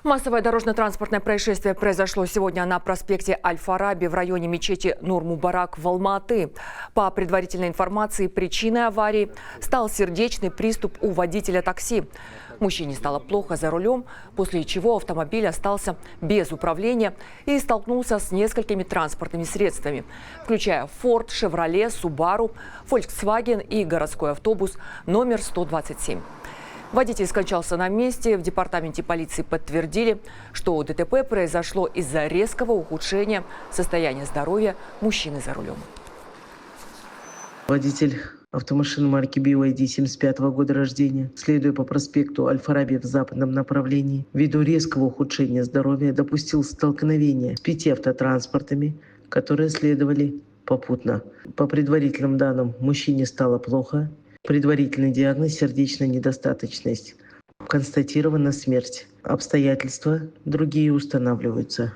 Массовое дорожно-транспортное происшествие произошло сегодня на проспекте Аль-Фараби в районе мечети Нур-Мубарак в Алма-Аты. По предварительной информации, причиной аварии стал сердечный приступ у водителя такси. Мужчине стало плохо за рулем, после чего автомобиль остался без управления и столкнулся с несколькими транспортными средствами, включая Ford, Chevrolet, Subaru, Volkswagen и городской автобус номер 127. Водитель скончался на месте. В департаменте полиции подтвердили, что ДТП произошло из-за резкого ухудшения состояния здоровья мужчины за рулем. Водитель автомашины марки BYD 75 года рождения, следуя по проспекту Аль-Фараби в западном направлении, ввиду резкого ухудшения здоровья допустил столкновение с 5 автотранспортами, которые следовали попутно. По предварительным данным, мужчине стало плохо. Предварительный диагноз – сердечная недостаточность. Констатирована смерть. Обстоятельства другие устанавливаются.